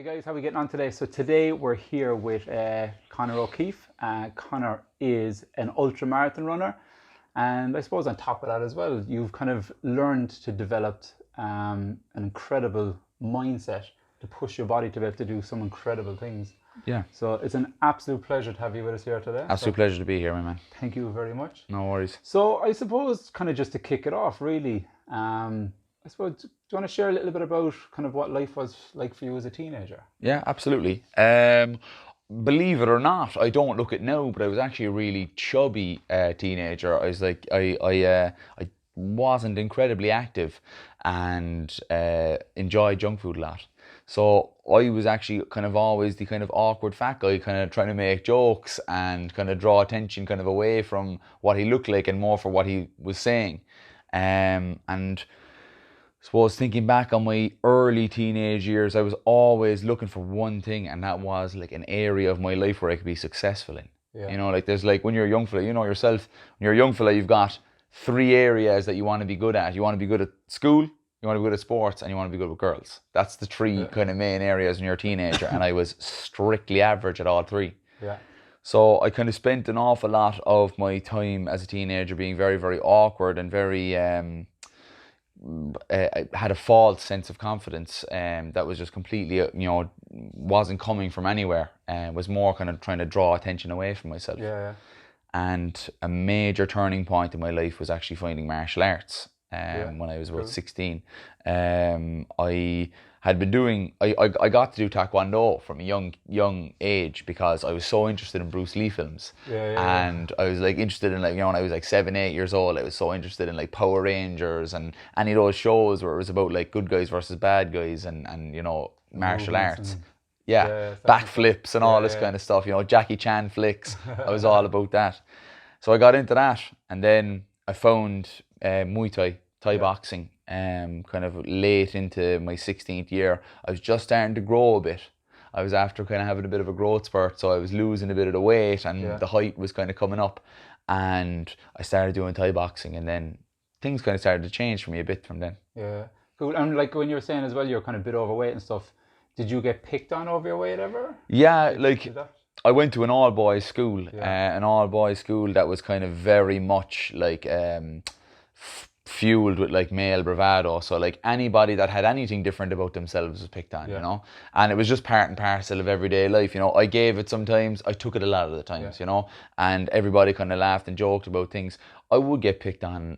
Guys, how are we getting on today? So today we're here with Conor O'Keefe. Conor is an ultra marathon runner, and I suppose on top of that as well, you've kind of learned to develop an incredible mindset to push your body to be able to do some incredible things. Yeah. So it's an absolute pleasure to have you with us here today. Absolute pleasure to be here, my man. Thank you very much. No worries. So I suppose kind of just to kick it off, really, I suppose, do you want to share a little bit about kind of what life was like for you as a teenager? Yeah, absolutely. Believe it or not, I don't look it now, but I was actually a really chubby teenager. I was like, I wasn't incredibly active and enjoyed junk food a lot. So I was actually kind of always the kind of awkward fat guy, kind of trying to make jokes and kind of draw attention kind of away from what he looked like and more for what he was saying. And I suppose thinking back on my early teenage years, I was always looking for one thing, and that was like an area of my life where I could be successful in. Yeah. You know, like there's like when you're a young fella, you know yourself, when you're a young fella, you've got three areas that you want to be good at. You want to be good at school, you want to be good at sports, and you want to be good with girls. That's the three kind of main areas when you're a teenager, and I was strictly average at all three. Yeah. So I kind of spent an awful lot of my time as a teenager being very, very awkward and very I had a false sense of confidence that was just completely, wasn't coming from anywhere, and was more kind of trying to draw attention away from myself. Yeah. And a major turning point in my life was actually finding martial arts when I was about 16. I had been doing, I got to do Taekwondo from a young age because I was so interested in Bruce Lee films. And I was like interested in when I was like 7, 8 years old, I was so interested in like Power Rangers and any of those shows where it was about like good guys versus bad guys and martial arts. Backflips and all this kind of stuff, Jackie Chan flicks. I was all about that. So I got into that, and then I found Muay Thai boxing kind of late into my 16th year. I was just starting to grow a bit. I was after kind of having a bit of a growth spurt, so I was losing a bit of the weight, and the height was kind of coming up, and I started doing Thai boxing, and then things kind of started to change for me a bit from then. Yeah, cool. And like when you were saying as well, you're kind of a bit overweight and stuff. Did you get picked on over your weight ever? Yeah, like I went to an all-boys school, that was kind of very much like fueled with like male bravado. So like anybody that had anything different about themselves was picked on, and it was just part and parcel of everyday life. I gave it sometimes, I took it a lot of the times, and everybody kind of laughed and joked about things. I would get picked on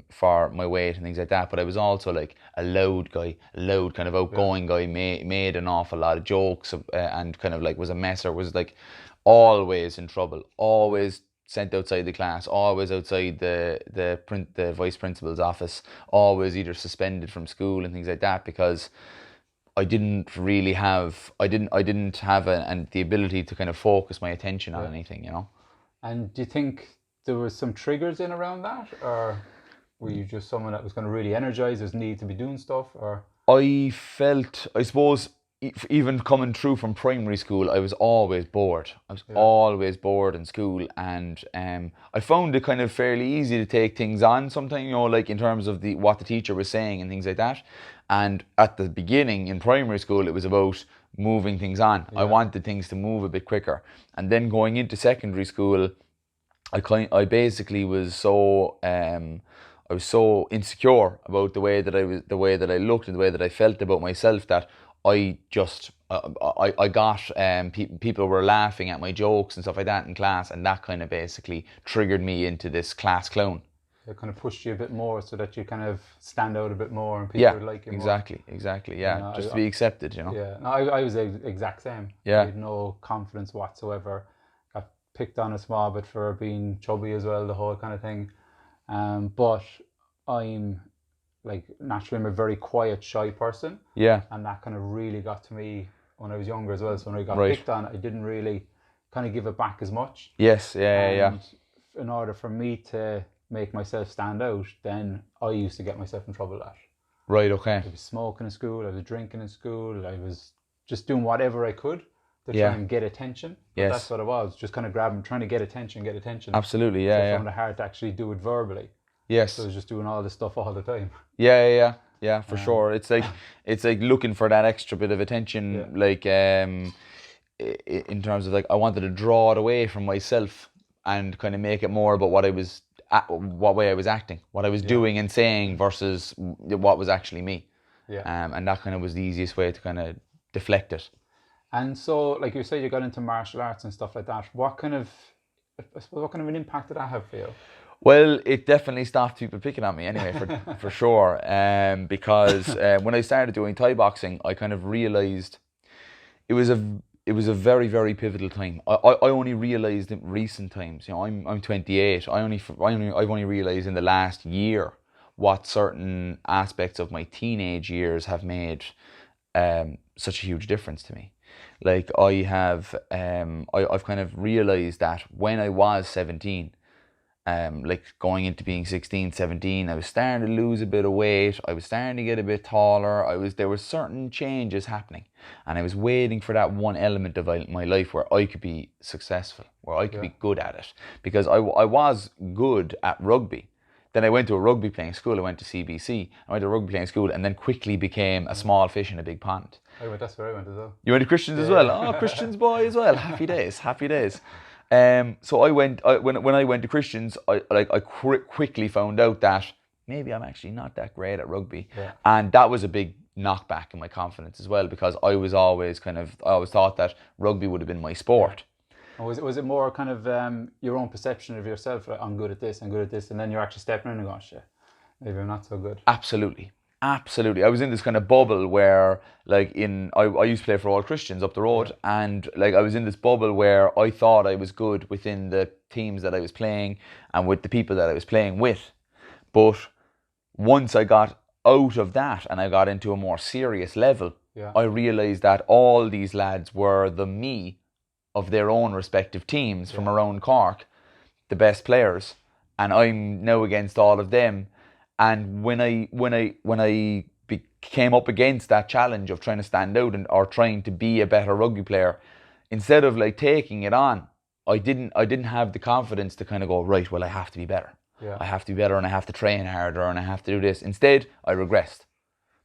for my weight and things like that, but I was also like a loud guy, kind of outgoing guy, made an awful lot of jokes and kind of like was a messer, was like always in trouble, always sent outside the class, always outside the vice principal's office, always either suspended from school and things like that, because I didn't have the ability to kind of focus my attention on anything, And do you think there was some triggers in around that, or were you just someone that was going to really energize his need to be doing stuff? Or I felt, I suppose, even coming through from primary school, I was always bored. I was always bored in school, and I found it kind of fairly easy to take things on sometimes, like in terms of what the teacher was saying and things like that. And at the beginning in primary school, it was about moving things on. I wanted things to move a bit quicker. And then going into secondary school, I basically was so I was so insecure about the way that I looked and the way that I felt about myself that I got people were laughing at my jokes and stuff like that in class, and that kind of basically triggered me into this class clown. It kind of pushed you a bit more so that you kind of stand out a bit more and people would like you more. Exactly. Yeah, just to be accepted, Yeah, no, I was the exact same. Yeah. I had no confidence whatsoever. Got picked on a small bit for being chubby as well, the whole kind of thing. But I'm like naturally I'm a very quiet, shy person. Yeah. And that kind of really got to me when I was younger as well. So when I got picked on, I didn't really kind of give it back as much. Yes, yeah. In order for me to make myself stand out, then I used to get myself in trouble at. Right, okay. I was smoking in school, I was drinking in school, I was just doing whatever I could to try and get attention. Yes. That's what it was, just kind of trying to get attention. Absolutely, yeah. I found it hard to actually do it verbally. Yes. So I was just doing all this stuff all the time. Yeah, for sure. It's like looking for that extra bit of attention, like in terms of like I wanted to draw it away from myself and kind of make it more about what way I was acting, what I was doing and saying versus what was actually me. And that kind of was the easiest way to kind of deflect it. And so, like you say, you got into martial arts and stuff like that. What kind of an impact did that have for you? Well, it definitely stopped people picking on me anyway, for sure. Because when I started doing Thai boxing, I kind of realized it was a very, very pivotal time. I only realized in recent times. You know, I'm 28. I've only realized in the last year what certain aspects of my teenage years have made such a huge difference to me. Like I've kind of realized that when I was 17, like going into being 16, 17, I was starting to lose a bit of weight. I was starting to get a bit taller. There were certain changes happening, and I was waiting for that one element of my life where I could be successful, where I could be good at it, because I was good at rugby. Then I went to a rugby playing school. I went to CBC. I went to a rugby playing school, and then quickly became a small fish in a big pond. That's where I went as well. You went to Christians as well? Oh, Christians boy as well. Happy days, happy days. So when I went to Christians, I quickly found out that maybe I'm actually not that great at rugby, and that was a big knockback in my confidence as well, because I always thought that rugby would have been my sport. And was it more kind of your own perception of yourself? Like, I'm good at this, and then you're actually stepping in and going, shit, maybe I'm not so good. Absolutely. I was in this kind of bubble where, like, I used to play for All Christians up the road, and like I was in this bubble where I thought I was good within the teams that I was playing and with the people that I was playing with. But once I got out of that and I got into a more serious level, I realized that all these lads were the me of their own respective teams from around Cork, the best players, and I'm now against all of them. And when I came up against that challenge of trying to stand out or trying to be a better rugby player, instead of like taking it on, I didn't have the confidence to kind of go, right, well, I have to be better. I have to be better, and I have to train harder, and I have to do this. Instead, I regressed.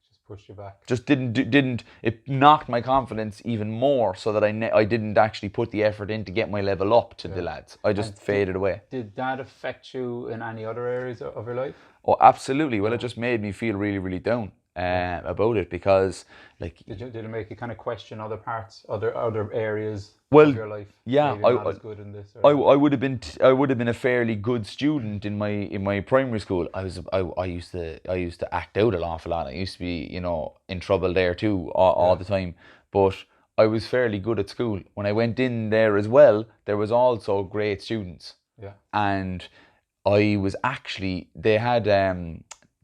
Just pushed you back. Just didn't. It knocked my confidence even more, so that I didn't actually put the effort in to get my level up to the lads. I just faded away. Did that affect you in any other areas of your life? Oh, absolutely. Well, it just made me feel really, really down about it, because, like, did it make you kind of question other parts, other areas of your life? Yeah, maybe not as good in this. Or I would have been a fairly good student in my primary school. I used to act out an awful lot. I used to be, in trouble there too all the time. But I was fairly good at school. When I went in there as well, there was also great students. Yeah. And I was actually, they had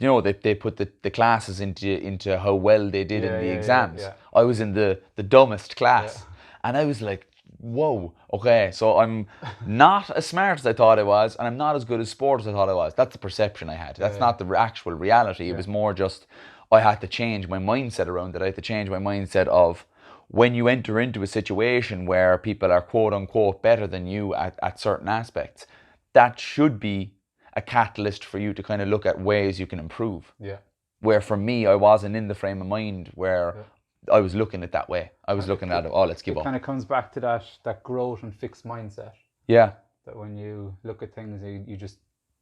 they put the classes into how well they did in the exams. I was in the dumbest class, and I was like, whoa, okay, so I'm not as smart as I thought I was, and I'm not as good at sport as I thought I was. That's the perception I had. That's not the actual reality. It was more just, I had to change my mindset around it. I had to change my mindset of, when you enter into a situation where people are quote unquote better than you at certain aspects, that should be a catalyst for you to kind of look at ways you can improve. Yeah. Where for me, I wasn't in the frame of mind where I was looking at that way. I was looking at it, let's give up. It kind of comes back to that growth and fixed mindset. Yeah. That when you look at things, you just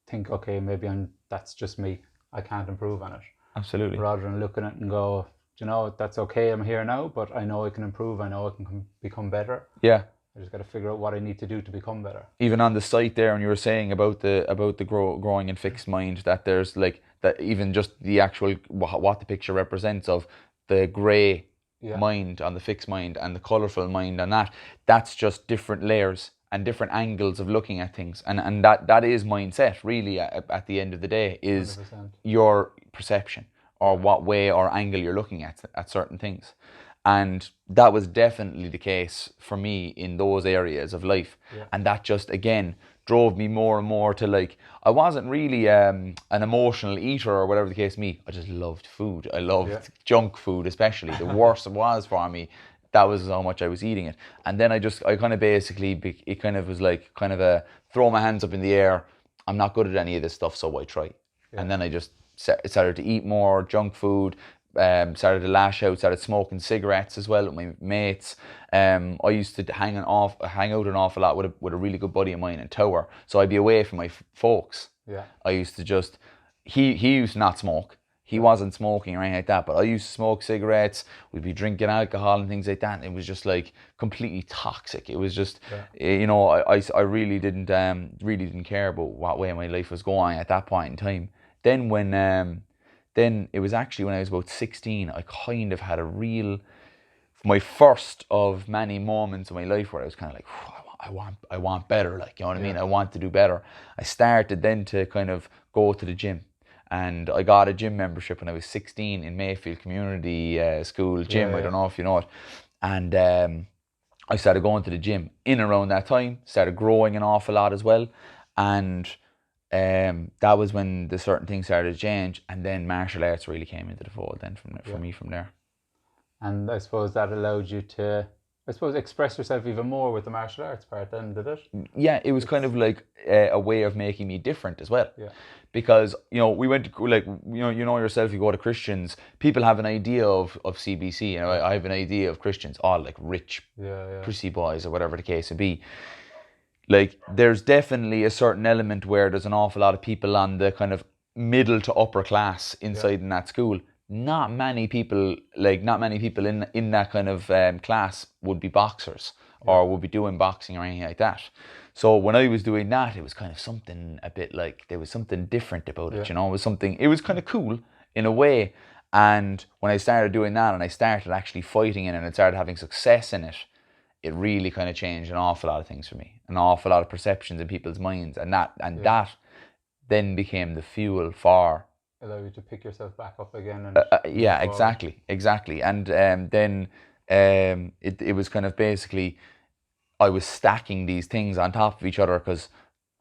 think, okay, maybe that's just me. I can't improve on it. Absolutely. Rather than looking at it and go, that's okay, I'm here now, but I know I can improve. I know I can become better. Yeah. I just got to figure out what I need to do to become better. Even on the site there, and you were saying about the growing and fixed mind, that there's like that, even just the actual what the picture represents of the grey mind on the fixed mind and the colourful mind on that's just different layers and different angles of looking at things, and that is mindset really at the end of the day, is 100%. Your perception or what way or angle you're looking at certain things. And that was definitely the case for me in those areas of life. And that just, again, drove me more and more to, like, I wasn't really an emotional eater or whatever the case may be. I just loved food. I loved junk food, especially. The worse it was for me, that was how much I was eating it. And then I kind of basically, it kind of was like kind of a throw my hands up in the air. I'm not good at any of this stuff, so why try? And then I just started to eat more junk food, started to lash out, started smoking cigarettes as well with my mates. I used to hang out an awful lot with a really good buddy of mine in Tower. So I'd be away from my folks. Yeah. I used to just, he used to not smoke. He wasn't smoking or anything like that, but I used to smoke cigarettes. We'd be drinking alcohol and things like that. And it was just like completely toxic. It was just, you know, I really didn't care about what way my life was going at that point in time. Then then it was actually when I was about 16, I kind of had my first of many moments in my life where I was kind of like, I want better, like, you know what I mean? I want to do better. I started then to kind of go to the gym. And I got a gym membership when I was 16 in Mayfield Community School gym. I don't know if you know it. And I started going to the gym in around that time, started growing an awful lot as well. And that was when the certain things started to change. And then martial arts really came into the fold then for me from there. And I suppose that allowed you to, express yourself even more with the martial arts part then, did it? Yeah, it was kind of like a way of making me different as well. Yeah. Because, you know, we went to, like, you know yourself, you go to Christians, people have an idea of CBC, you know, I have an idea of Christians, all like rich, prissy boys or whatever the case would be. Like, there's definitely a certain element where there's an awful lot of people on the kind of middle to upper class inside in that school. Not many people in that kind of class would be boxers or would be doing boxing or anything like that. So when I was doing that, it was kind of something a bit like, there was something different about it, you know, it was kind of cool in a way. And when I started doing that and I started actually fighting in it and started having success in it, it really kind of changed an awful lot of things for me, an awful lot of perceptions in people's minds. And that then became the fuel for... Allow you to pick yourself back up again. And exactly. And then it was kind of basically, I was stacking these things on top of each other because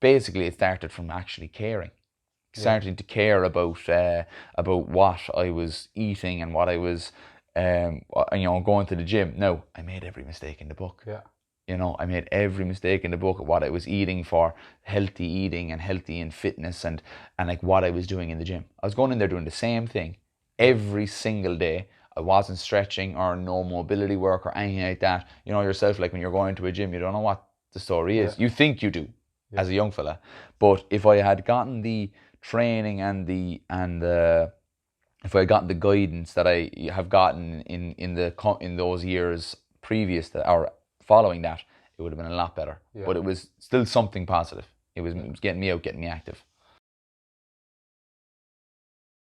basically it started from actually caring, starting to care about what I was eating and what I was, going to the gym. No, I made every mistake in the book. Yeah. You know, I made every mistake in the book of what I was eating for healthy eating and healthy in fitness and like what I was doing in the gym. I was going in there doing the same thing every single day. I wasn't stretching or no mobility work or anything like that. You know yourself, like when you're going to a gym, you don't know what the story is. You think you do as a young fella. But if I had gotten the training and if I had gotten the guidance that I have gotten in those years previous or following that, it would have been a lot better. But it was still something positive. It was getting me out, getting me active.